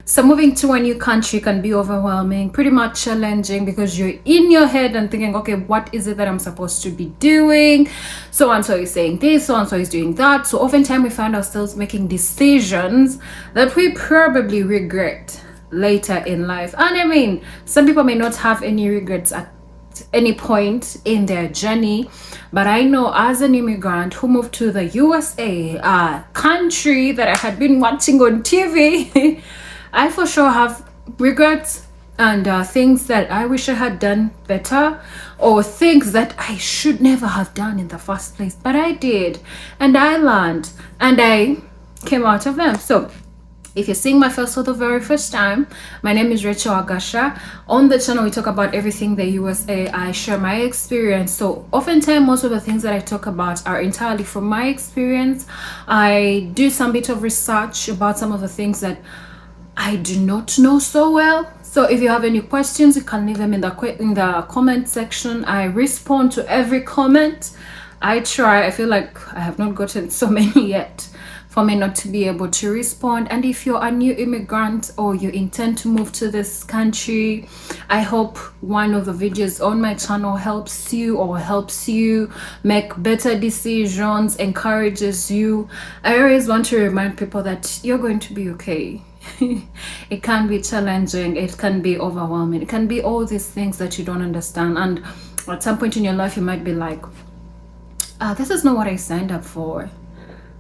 So moving to a new country can be overwhelming, pretty much challenging, because you're in your head and thinking, okay, what is it that I'm supposed to be doing? So and so is saying this, so and so is doing that. So oftentimes we find ourselves making decisions that we probably regret later in life. And I mean, some people may not have any regrets at any point in their journey, but I know as an immigrant who moved to the USA, a country that I had been watching on TV, I for sure have regrets and things that I wish I had done better, or things that I should never have done in the first place, but I did, and I learned, and I came out of them. So if you're seeing my face for the very first time, my name is Rachel Agasha. On the channel, we talk about everything the USA. I share my experience. So oftentimes, most of the things that I talk about are entirely from my experience. I do some bit of research about some of the things that I do not know so well. So if you have any questions, you can leave them in the comment section. I respond to every comment. I try. I feel like I have not gotten so many yet for me not to be able to respond. And if you're a new immigrant or you intend to move to this country, I hope one of the videos on my channel helps you make better decisions, encourages you. I always want to remind people that you're going to be okay. It can be challenging, it can be overwhelming, it can be all these things that you don't understand, and at some point in your life you might be like, this is not what I signed up for.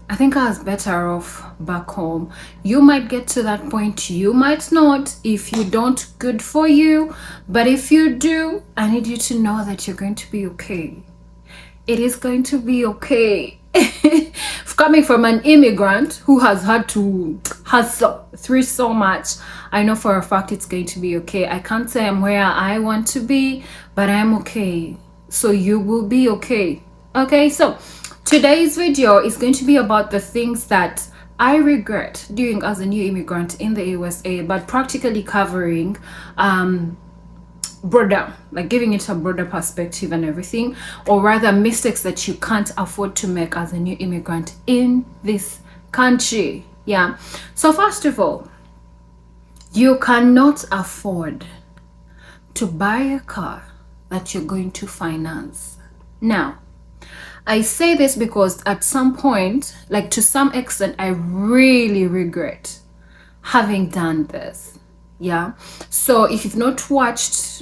I think I was better off back home. You might get to that point, you might not. If you don't, good for you, but if you do, I need you to know that you're going to be okay. It is going to be okay. Coming from an immigrant who has had to hustle through so much, I know for a fact it's going to be okay. I can't say I'm where I want to be, but I'm okay. So you will be okay. Okay, so today's video is going to be about the things that I regret doing as a new immigrant in the USA, but practically covering broader, like giving it a broader perspective and everything, or rather mistakes that you can't afford to make as a new immigrant in this country. Yeah, so first of all, you cannot afford to buy a car that you're going to finance. Now, I say this because at some point, like to some extent, I really regret having done this. Yeah, so if you've not watched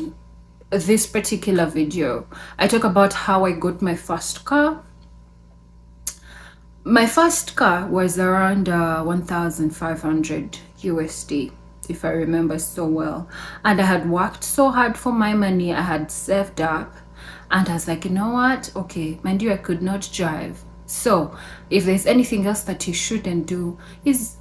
this particular video, I talk about how I got my first car. My first car was around 1,500 USD, if I remember so well, and I had worked so hard for my money. I had saved up, and I was like, you know what, okay, mind you, I could not drive, so if there's anything else that you shouldn't do is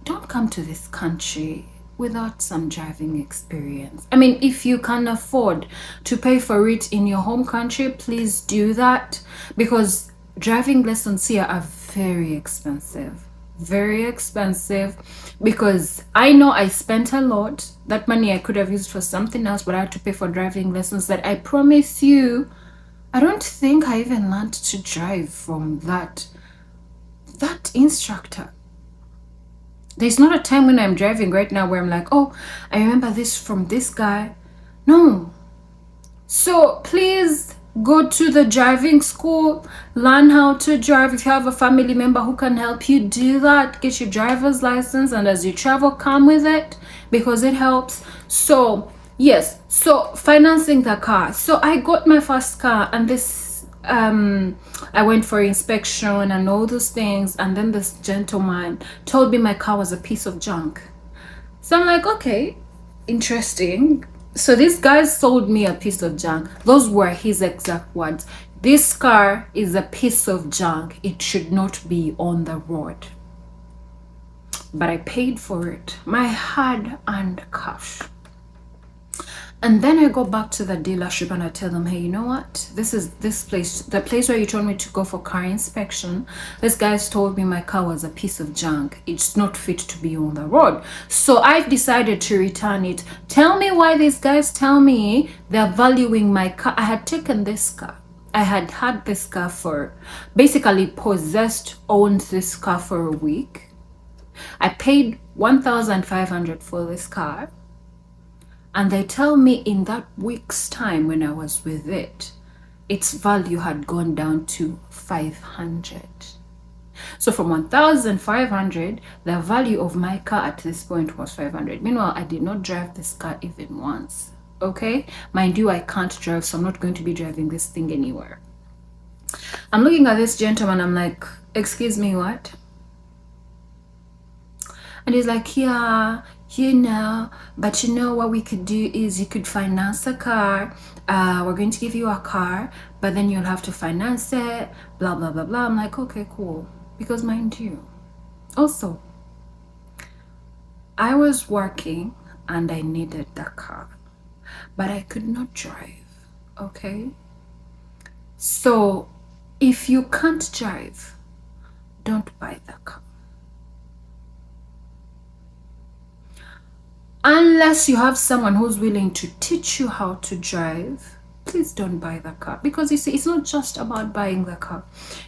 don't come to this country without some driving experience. I mean, if you can afford to pay for it in your home country, please do that, because driving lessons here are very expensive. Very expensive, because I know I spent a lot. That money I could have used for something else, but I had to pay for driving lessons that I promise you, I don't think I even learned to drive from that instructor. There's not a time when I'm driving right now where I'm like, oh, I remember this from this guy. No. So please go to the driving school, learn how to drive. If you have a family member who can help you do that, get your driver's license, and as you travel, come with it, because it helps. So yes, so financing the car. So I got my first car, and this I went for inspection and all those things, and then this gentleman told me my car was a piece of junk. So I'm like, okay, interesting. So this guy sold me a piece of junk. Those were his exact words. This car is a piece of junk. It should not be on the road. But I paid for it, my hard-earned cash. And then I go back to the dealership and I tell them, hey, you know what? This is this place, the place where you told me to go for car inspection. This guy's told me my car was a piece of junk. It's not fit to be on the road. So I've decided to return it. Tell me why these guys tell me they're valuing my car. I had taken this car. I had had this car for, basically owned this car for a week. I paid 1,500 for this car, and they tell me in that week's time when I was with it, its value had gone down to 500. So from 1,500, the value of my car at this point was 500. Meanwhile, I did not drive this car even once. Okay, mind you, I can't drive, so I'm not going to be driving this thing anywhere. I'm looking at this gentleman, I'm like, excuse me, what? And he's like, yeah, but you know what we could do is you could finance a car. We're going to give you a car, but then you'll have to finance it, blah, blah, blah, blah. I'm like, okay, cool. Because mind you, also, I was working and I needed the car, but I could not drive, okay? So if you can't drive, don't buy the car. Unless you have someone who's willing to teach you how to drive, please don't buy the car. Because you see, it's not just about buying the car.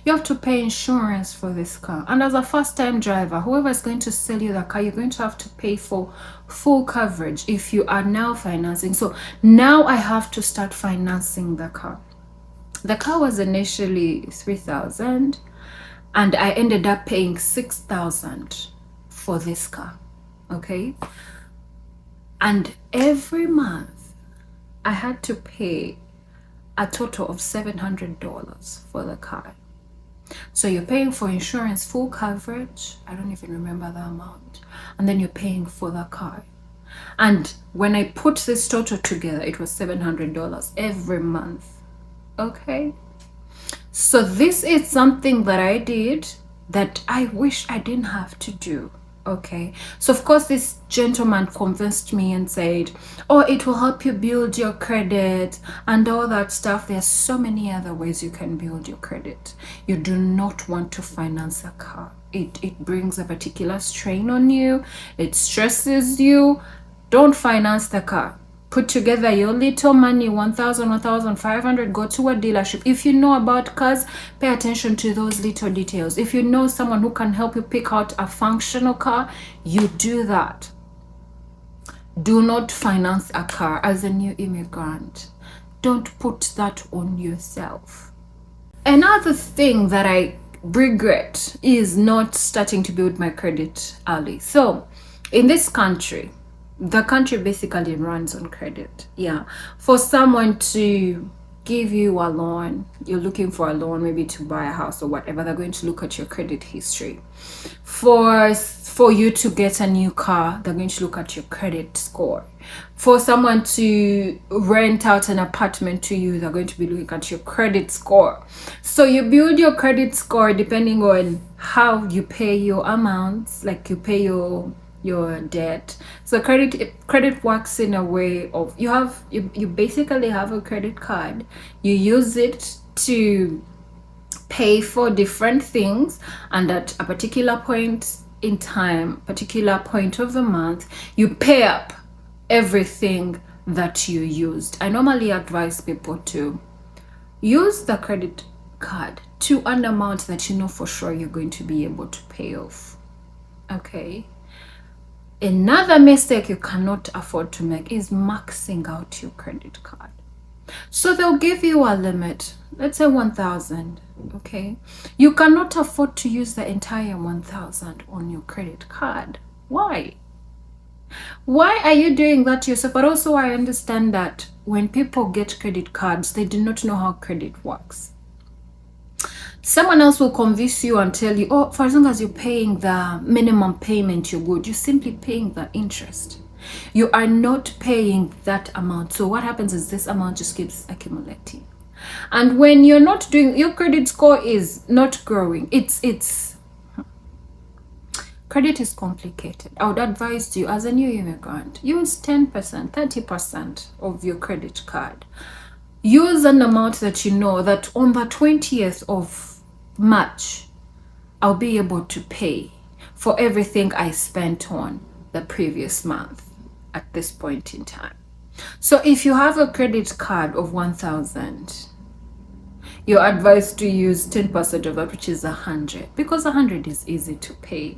You have to pay insurance for this car. And as a first-time driver, whoever is going to sell you the car, you're going to have to pay for full coverage if you are now financing. So now I have to start financing the car. The car was initially 3,000 and I ended up paying 6,000 for this car, okay? And every month I had to pay a total of $700 for the car. So you're paying for insurance, full coverage, I don't even remember the amount, and then you're paying for the car. And when I put this total together, it was $700 every month. Okay, so this is something that I did that I wish I didn't have to do. Okay, so of course this gentleman convinced me and said, oh, it will help you build your credit and all that stuff. There's so many other ways you can build your credit. You do not want to finance a car. It brings a particular strain on you. It stresses you. Don't finance the car. Put together your little money, 1,000, 1,500, go to a dealership. If you know about cars, pay attention to those little details. If you know someone who can help you pick out a functional car, you do that. Do not finance a car as a new immigrant. Don't put that on yourself. Another thing that I regret is not starting to build my credit early. So in this country, the country basically runs on credit. Yeah, for someone to give you a loan, you're looking for a loan maybe to buy a house or whatever, they're going to look at your credit history. For you to get a new car, they're going to look at your credit score. For someone to rent out an apartment to you, they're going to be looking at your credit score. So you build your credit score depending on how you pay your amounts, like you pay your debt. So credit works in a way of you basically have a credit card. You use it to pay for different things, and at a particular point in time, particular point of the month, you pay up everything that you used. I normally advise people to use the credit card to an amount that you know for sure you're going to be able to pay off. Okay. Another mistake you cannot afford to make is maxing out your credit card. So they'll give you a limit, let's say 1,000, okay? You cannot afford to use the entire 1,000 on your credit card. Why? Why are you doing that to yourself? But also I understand that when people get credit cards, they do not know how credit works. Someone else will convince you and tell you, oh, for as long as you're paying the minimum payment, you're good. You're simply paying the interest. You are not paying that amount. So what happens is this amount just keeps accumulating. And when you're not doing, your credit score is not growing. Credit is complicated. I would advise you as a new immigrant, use 10%, 30% of your credit card. Use an amount that you know that on the 20th of March, I'll be able to pay for everything I spent on the previous month at this point in time. So if you have a credit card of 1,000, you're advised to use 10% of that, which is 100, because 100 is easy to pay.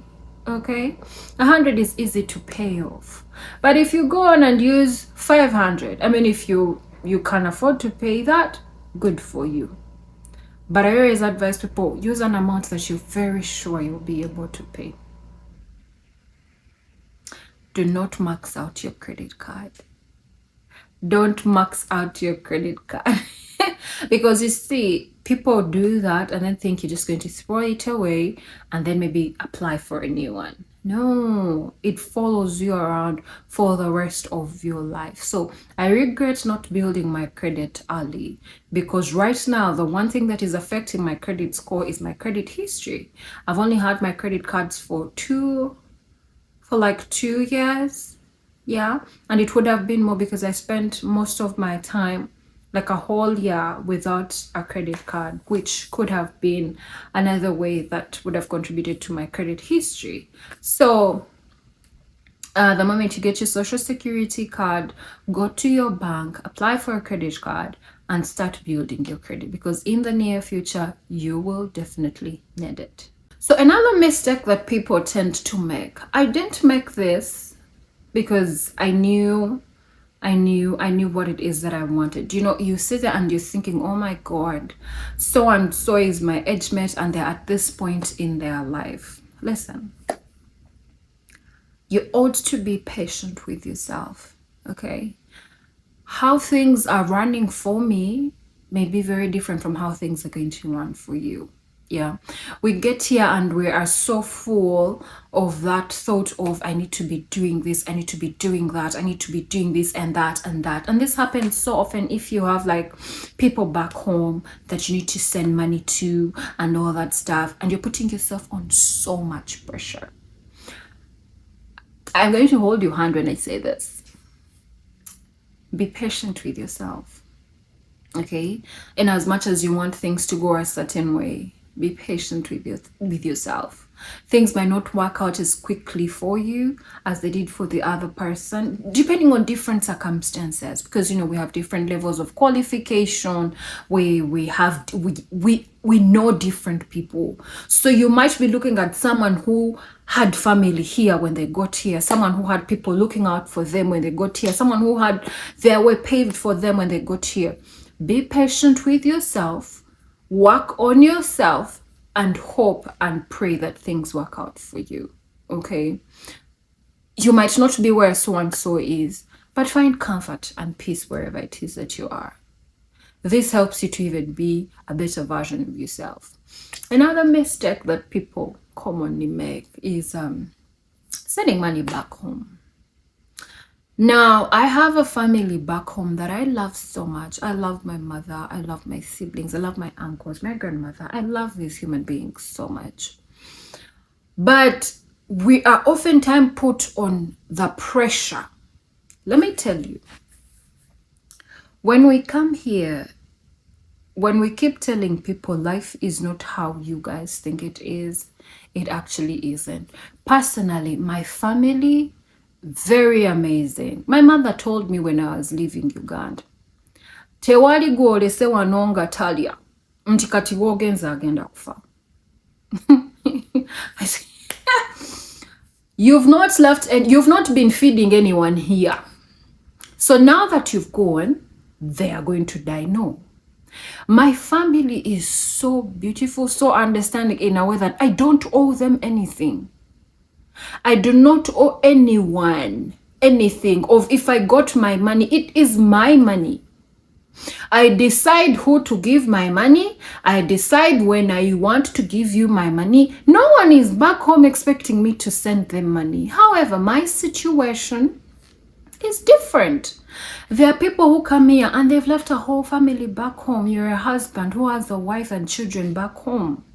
Okay, 100 is easy to pay off, but if you go on and use 500, I mean, if you can afford to pay that, good for you. But I always advise people, use an amount that you're very sure you'll be able to pay. Do not max out your credit card. Don't max out your credit card. Because you see, people do that and then think you're just going to throw it away and then maybe apply for a new one. No, it follows you around for the rest of your life. So I regret not building my credit early, because right now the one thing that is affecting my credit score is my credit history. I've only had my credit cards for like 2 years. Yeah, and it would have been more because I spent most of my time, like a whole year, without a credit card, which could have been another way that would have contributed to my credit history. So the moment you get your social security card, go to your bank, apply for a credit card, and start building your credit, because in the near future you will definitely need it. So another mistake that people tend to make, I didn't make this because I knew what it is that I wanted. You know, you sit there and you're thinking, oh my God, so and so is my age mate and they're at this point in their life. Listen, you ought to be patient with yourself, okay? How things are running for me may be very different from how things are going to run for you. Yeah, we get here and we are so full of that thought of, I need to be doing this, I need to be doing that, I need to be doing this and that and that. And this happens so often if you have like people back home that you need to send money to and all that stuff, and you're putting yourself on so much pressure. I'm going to hold your hand when I say this. Be patient with yourself, okay? In as much as you want things to go a certain way, be patient with yourself. Things might not work out as quickly for you as they did for the other person, depending on different circumstances, because, you know, we have different levels of qualification. We know different people. So you might be looking at someone who had family here when they got here, someone who had people looking out for them when they got here, someone who had their way paved for them when they got here. Be patient with yourself. Work on yourself and hope and pray that things work out for you, okay? You might not be where so-and-so is, but find comfort and peace wherever it is that you are. This helps you to even be a better version of yourself. Another mistake that people commonly make is sending money back home. Now, I have a family back home that I love so much. I love my mother. I love my siblings. I love my uncles, my grandmother. I love these human beings so much. But we are oftentimes put on the pressure. Let me tell you, when we come here, when we keep telling people life is not how you guys think it is, it actually isn't. Personally, my family, very amazing. My mother told me when I was leaving Uganda, tewali gwolese wanonga talya nti kati wogenza agenda kufa. You've not left and you've not been feeding anyone here. So now that you've gone, they are going to die. No. My family is so beautiful, so understanding in a way that I don't owe them anything. I do not owe anyone anything of if I got my money. It is my money. I decide who to give my money. I decide when I want to give you my money. No one is back home expecting me to send them money. However, my situation is different. There are people who come here and they've left a whole family back home. You're a husband who has a wife and children back home.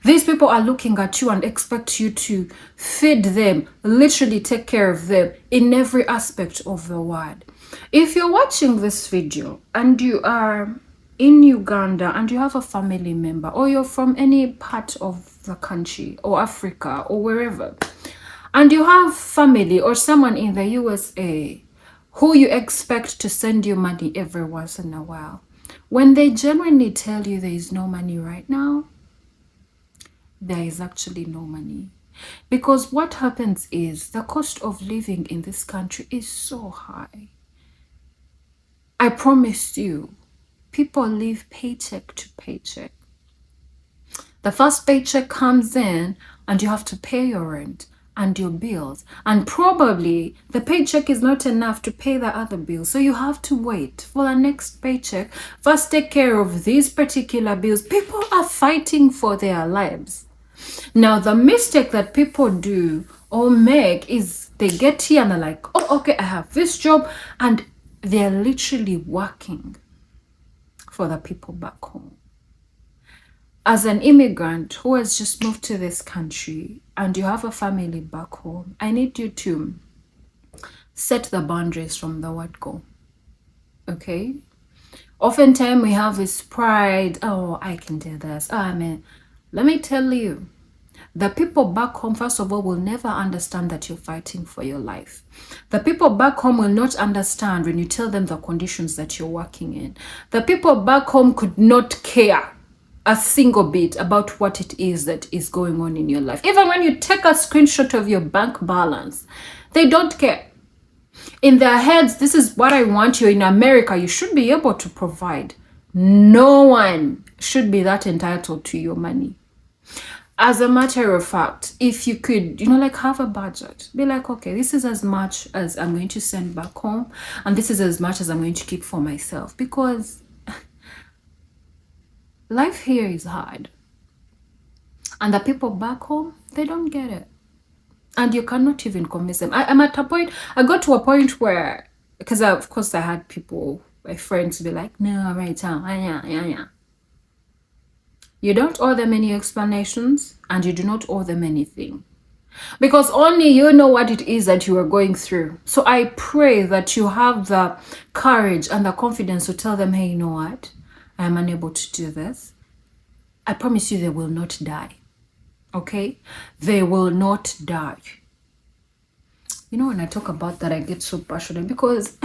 These people are looking at you and expect you to feed them, literally take care of them in every aspect of the word. If you're watching this video and you are in Uganda and you have a family member, or you're from any part of the country or Africa or wherever, and you have family or someone in the USA who you expect to send you money every once in a while, when they genuinely tell you there is no money right now, there is actually no money. Because what happens is the cost of living in this country is so high. I promise you, people live paycheck to paycheck. The first paycheck comes in and you have to pay your rent and your bills. And probably the paycheck is not enough to pay the other bills. So you have to wait for the next paycheck. First, take care of these particular bills. People are fighting for their lives. Now, the mistake that people do or make is they get here and they're like, oh, okay, I have this job. And they're literally working for the people back home. As an immigrant who has just moved to this country and you have a family back home, I need you to set the boundaries from the word go. Okay? Oftentimes we have this pride, oh, I can do this. Oh, I mean, let me tell you, the people back home, first of all, will never understand that you're fighting for your life. The people back home will not understand when you tell them the conditions that you're working in. The people back home could not care a single bit about what it is that is going on in your life. Even when you take a screenshot of your bank balance, they don't care. In their heads, this is what I want. You're in America, you should be able to provide. No one should be that entitled to your money. As a matter of fact, if you could, like have a budget, be like, okay, this is as much as I'm going to send back home, and this is as much as I'm going to keep for myself, because life here is hard. And the people back home, they don't get it. And you cannot even convince them. I'm at a point, I got to a point where, because of course I had people, my friends, be like, no, right now, yeah. You don't owe them any explanations, and you do not owe them anything. Because only you know what it is that you are going through. So I pray that you have the courage and the confidence to tell them, hey, you know what? I am unable to do this. I promise you they will not die. Okay? They will not die. When I talk about that, I get so passionate because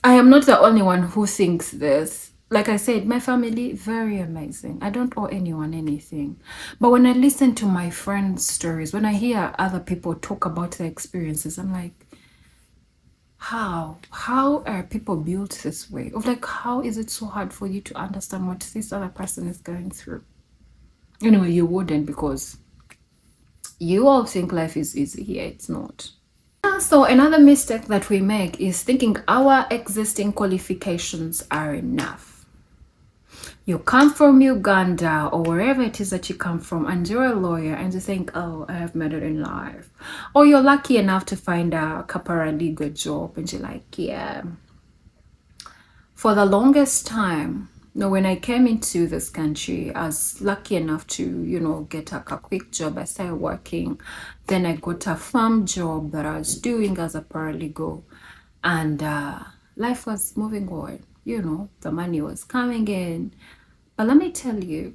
I am not the only one who thinks this. Like I said, my family, very amazing. I don't owe anyone anything. But when I listen to my friends' stories, when I hear other people talk about their experiences, I'm like, how are people built this way? Of like, how is it so hard for you to understand what this other person is going through? Anyway, you wouldn't, because you all think life is easy here. It's not. So another mistake that we make is thinking our existing qualifications are enough. You come from Uganda or wherever it is that you come from, and you're a lawyer, and you think, oh, I have made it in life. Or you're lucky enough to find a paralegal job, and you're like, yeah. For the longest time, when I came into this country, I was lucky enough to, get a quick job. I started working. Then I got a farm job that I was doing as a paralegal. And life was moving on. The money was coming in. But let me tell you,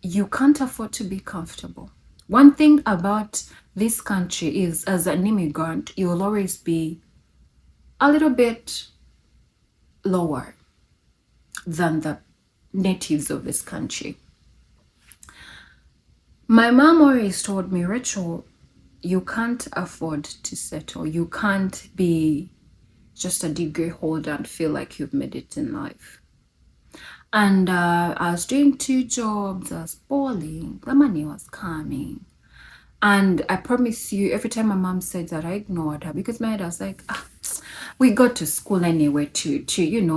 you can't afford to be comfortable. One thing about this country is, as an immigrant, you will always be a little bit lower than the natives of this country. My mom always told me, Rachel, you can't afford to settle. You can't be just a degree holder and feel like you've made it in life. And I was doing 2 jobs, I was balling, the money was coming. And I promise you, every time my mom said that, I ignored her, because my head was like, we go to school anyway to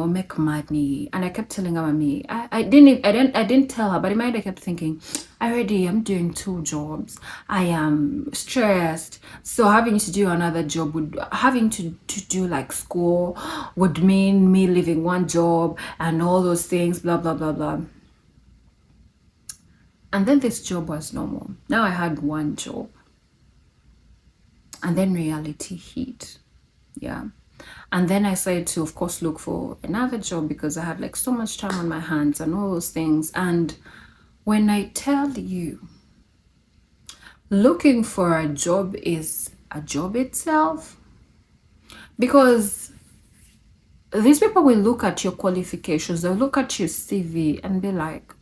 make money. And I kept telling her, mommy, I didn't tell her, but in my head I kept thinking, I'm doing 2 jobs. I am stressed. So having to do another job having to do like school would mean me leaving one job and all those things, blah, blah, blah, blah. And then this job was normal. Now I had 1 job. And then reality hit. Yeah. And then I started to, of course, look for another job, because I had like so much time on my hands and all those things. And when I tell you, looking for a job is a job itself, because these people will look at your qualifications, they'll look at your CV and be like,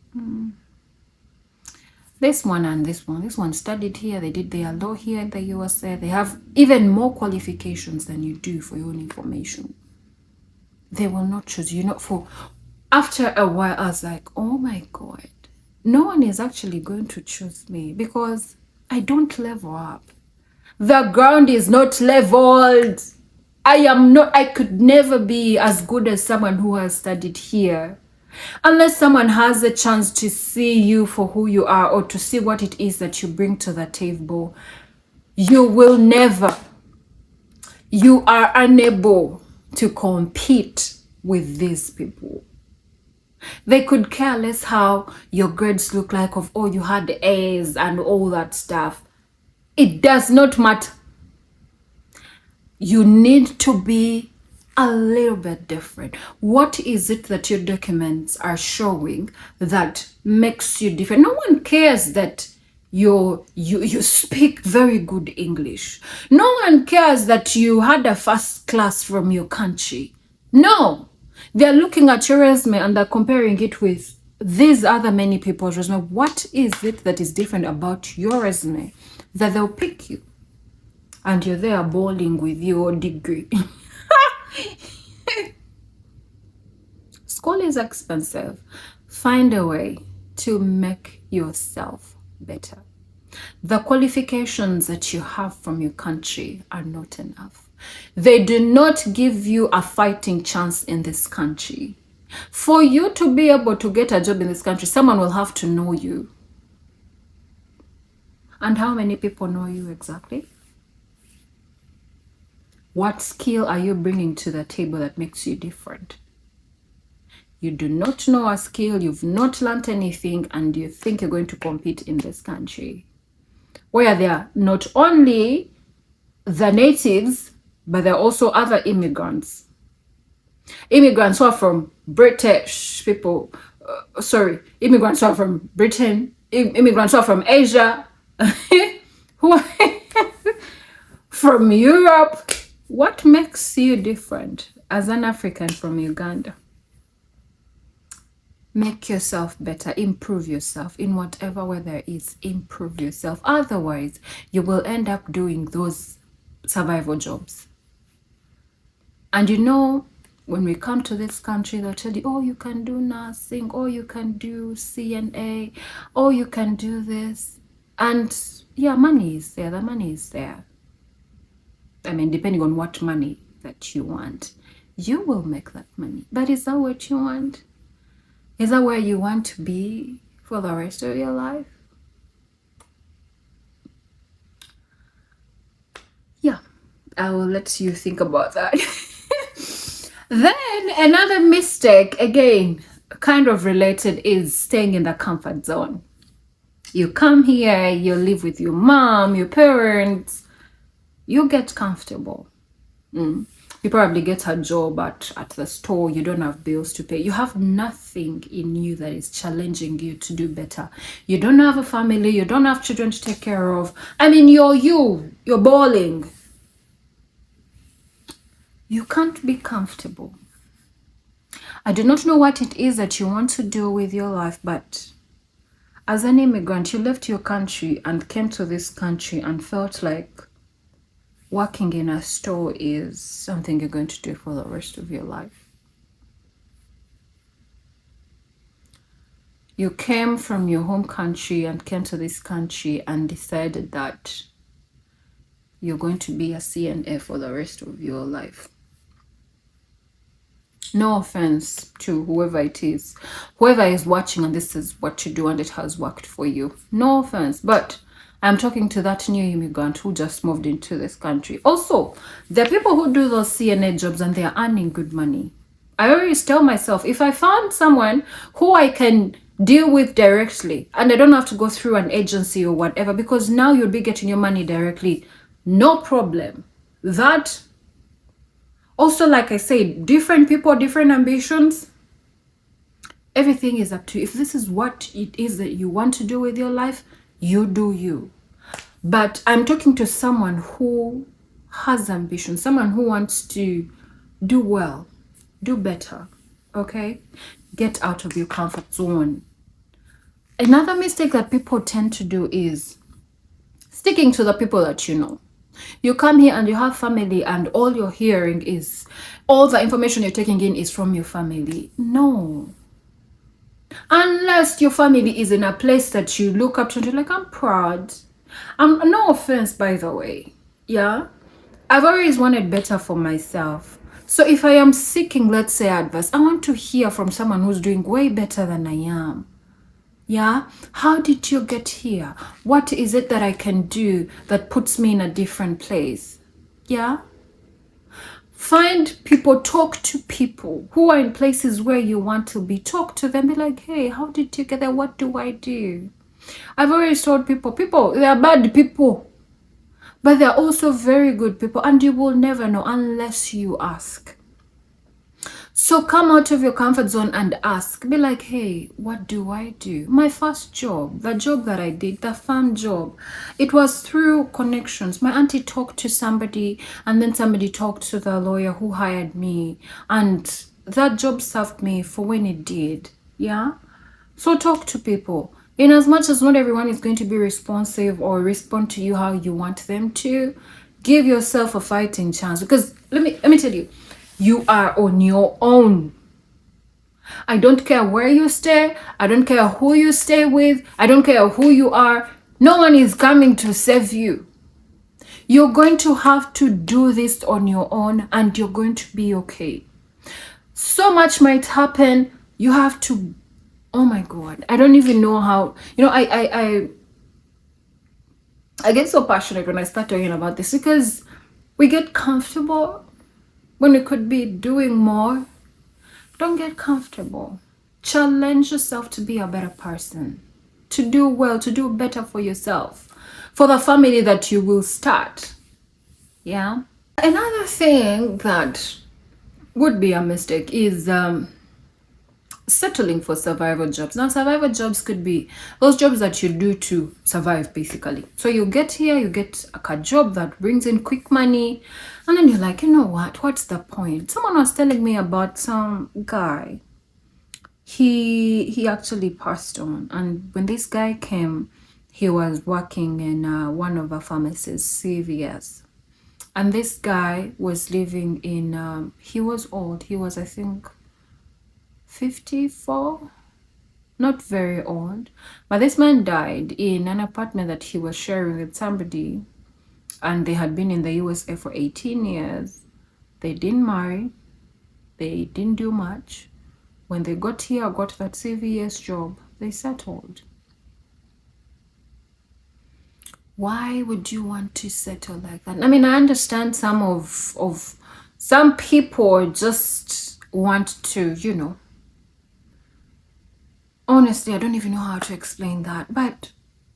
this one and this one studied here, they did their law here in the USA, they have even more qualifications than you do. For your own information, they will not choose you. Not for after a while, I was like, oh my God, no one is actually going to choose me because I don't level up. The ground is not leveled. I could never be as good as someone who has studied here. Unless someone has a chance to see you for who you are or to see what it is that you bring to the table, you will never, you are unable to compete with these people. They could care less how your grades look like, of oh, you had A's and all that stuff. It does not matter. You need to be a little bit different. What is it that your documents are showing that makes you different? No one cares that you speak very good English. No one cares that you had a first class from your country. No, they're looking at your resume and they're comparing it with these other many people's resume. What is it that is different about your resume that they'll pick you? And you're there bowling with your degree. School is expensive. Find a way to make yourself better. The qualifications that you have from your country are not enough. They do not give you a fighting chance in this country. For you to be able to get a job in this country, someone will have to know you. And how many people know you exactly? What skill are you bringing to the table that makes you different? You do not know a skill, you've not learned anything, and you think you're going to compete in this country where there are not only the natives, but there are also other immigrants. Immigrants who are from British people, immigrants who are from Britain, immigrants who are from Asia, who are from Europe. What makes you different as an African from Uganda? Make yourself better, improve yourself in whatever way there is, improve yourself. Otherwise, you will end up doing those survival jobs. And you know, when we come to this country, they'll tell you, oh, you can do nursing, or you can do CNA, or you can do this. And yeah, money is there, the money is there. I mean, depending on what money that you want, you will make that money. But is that what you want? Is that where you want to be for the rest of your life? Yeah, I will let you think about that. Then another mistake, again, kind of related, is staying in the comfort zone. You come here, you live with your mom, your parents, you get comfortable. You probably get a job at the store. You don't have bills to pay. You have nothing in you that is challenging you to do better. You don't have a family. You don't have children to take care of. I mean, you're balling. You can't be comfortable. I do not know what it is that you want to do with your life, but as an immigrant, you left your country and came to this country and felt like working in a store is something you're going to do for the rest of your life. You came from your home country and came to this country and decided that you're going to be a CNA for the rest of your life. No offense to whoever it is. Whoever is watching and this is what you do and it has worked for you. No offense, but I'm talking to that new immigrant who just moved into this country. Also, there are people who do those CNA jobs and they are earning good money. I always tell myself, if I found someone who I can deal with directly and I don't have to go through an agency or whatever, because now you'll be getting your money directly, no problem. That also, like I said, different people, different ambitions. Everything is up to you. If this is what it is that you want to do with your life, you do you. But I'm talking to someone who has ambition, someone who wants to do well, Do better. Okay? Get out of your comfort zone. Another mistake that people tend to do is sticking to the people that you know. You come here and you have family, and all you're hearing is, all the information you're taking in is from your family. No. Unless your family is in a place that you look up to and you're like, I'm proud. No offense, by the way. Yeah? I've always wanted better for myself. So if I am seeking, let's say, advice, I want to hear from someone who's doing way better than I am. Yeah? How did you get here? What is it that I can do that puts me in a different place? Yeah? Find people, talk to people who are in places where you want to be. Talk to them, be like, hey, how did you get there? What do I do? I've always told people, they are bad people, but they're also very good people, and you will never know unless you ask. So come out of your comfort zone and ask. Be like, hey, what do I do? My first job, the job that I did, the farm job, it was through connections. My auntie talked to somebody, and then somebody talked to the lawyer who hired me, and that job served me for when it did. Yeah? So talk to people. In as much as not everyone is going to be responsive or respond to you how you want them to, give yourself a fighting chance. Because let me tell you, you are on your own. I don't care where you stay. I don't care who you stay with. I don't care who you are. No one is coming to save you. You're going to have to do this on your own, and you're going to be okay. So much might happen. You have to, oh my God, I don't even know how, I get so passionate when I start talking about this, because we get comfortable when we could be doing more. Don't get comfortable. Challenge yourself to be a better person, to do well, to do better for yourself, for the family that you will start. Yeah. Another thing that would be a mistake is settling for survival jobs. Now, survival jobs could be those jobs that you do to survive, basically. So you get here, you get a job that brings in quick money, and then you're like, you know what? What's the point? Someone was telling me about some guy. He actually passed on, and when this guy came, he was working in one of the pharmacies, CVS. And this guy was living in, he was old. He was, I think, 54, not very old, but this man died in an apartment that he was sharing with somebody, and they had been in the USA for 18 years. They didn't marry, they didn't do much. When they got here, got that CVS job, they settled. Why would you want to settle like that? I mean, I understand some people just want to, honestly, I don't even know how to explain that, but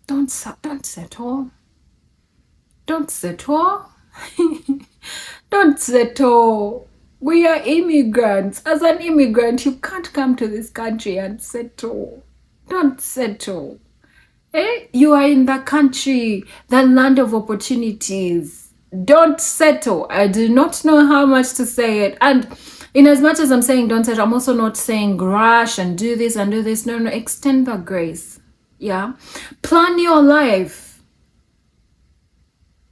don't settle. Don't settle. Don't settle. We are immigrants. As an immigrant, you can't come to this country and settle. Don't settle. You are in the country, the land of opportunities. Don't settle. I do not know how much to say it. And in as much as I'm saying don't settle, I'm also not saying rush and do this and do this. No, extend the grace. Yeah. Plan your life.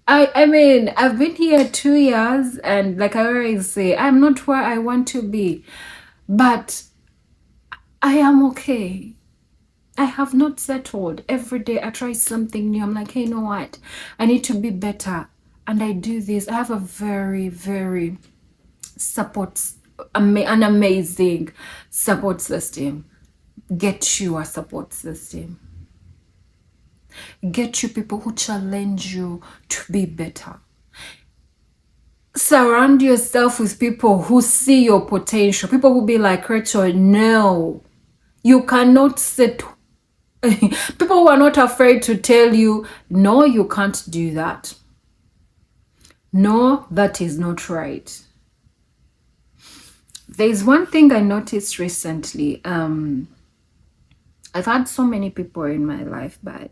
I mean, I've been here 2 years, and like I always say, I'm not where I want to be, but I am okay. I have not settled. Every day I try something new. I'm like, hey, you know what? I need to be better. And I do this. I have a very, very an amazing support system. Get you a support system. Get you people who challenge you to be better. Surround yourself with people who see your potential. People who be like, Rachel, no, you cannot settle. People who are not afraid to tell you, no, you can't do that. No, that is not right. There's one thing I noticed recently. I've had so many people in my life, but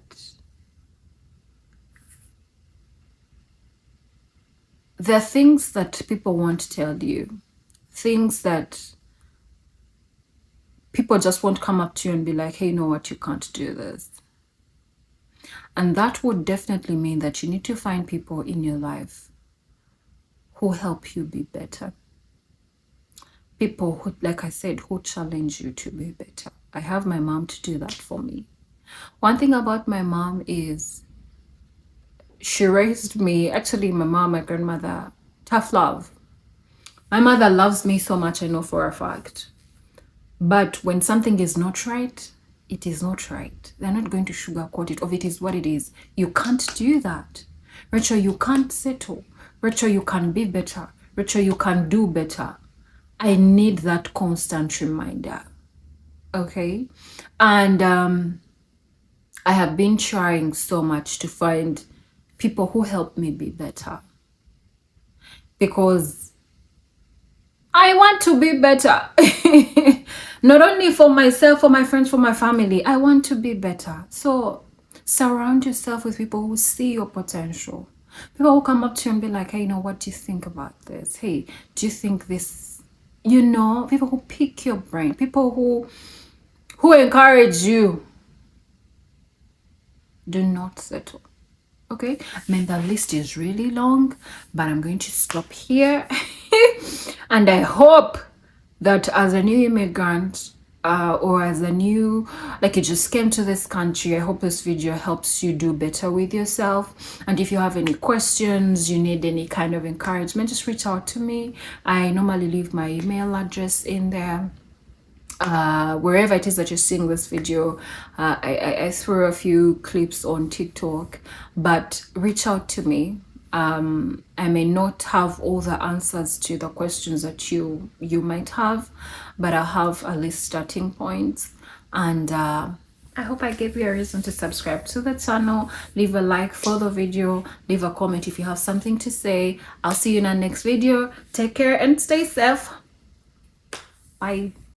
the things that people won't tell you, things that people just won't come up to you and be like, hey, you know what, you can't do this. And that would definitely mean that you need to find people in your life who help you be better. People who, like I said, who challenge you to be better. I have my mom to do that for me. One thing about my mom is she raised me, actually my mom, my grandmother, tough love. My mother loves me so much, I know for a fact. But when something is not right, it is not right. They're not going to sugarcoat it, or it is what it is. You can't do that. Rachel, you can't settle. Rachel, you can be better. Rachel, you can do better. I need that constant reminder. Okay? And I have been trying so much to find people who help me be better. Because I want to be better. Not only for myself, for my friends, for my family. I want to be better. So surround yourself with people who see your potential. People who come up to you and be like, hey, you know, what do you think about this? Hey, do you think this, you know, people who pick your brain, people who encourage you. Do not settle. Okay, I mean, the list is really long, but I'm going to stop here. And I hope that as a new immigrant or as a new, like you just came to this country, I hope this video helps you do better with yourself. And if you have any questions, you need any kind of encouragement, just reach out to me. I normally leave my email address in there. Wherever it is that you're seeing this video, I threw a few clips on TikTok, but reach out to me. I may not have all the answers to the questions that you might have, but I'll have at least starting points. And I hope I gave you a reason to subscribe to the channel. Leave a like for the video, leave a comment if you have something to say. I'll see you in our next video. Take care and stay safe. Bye.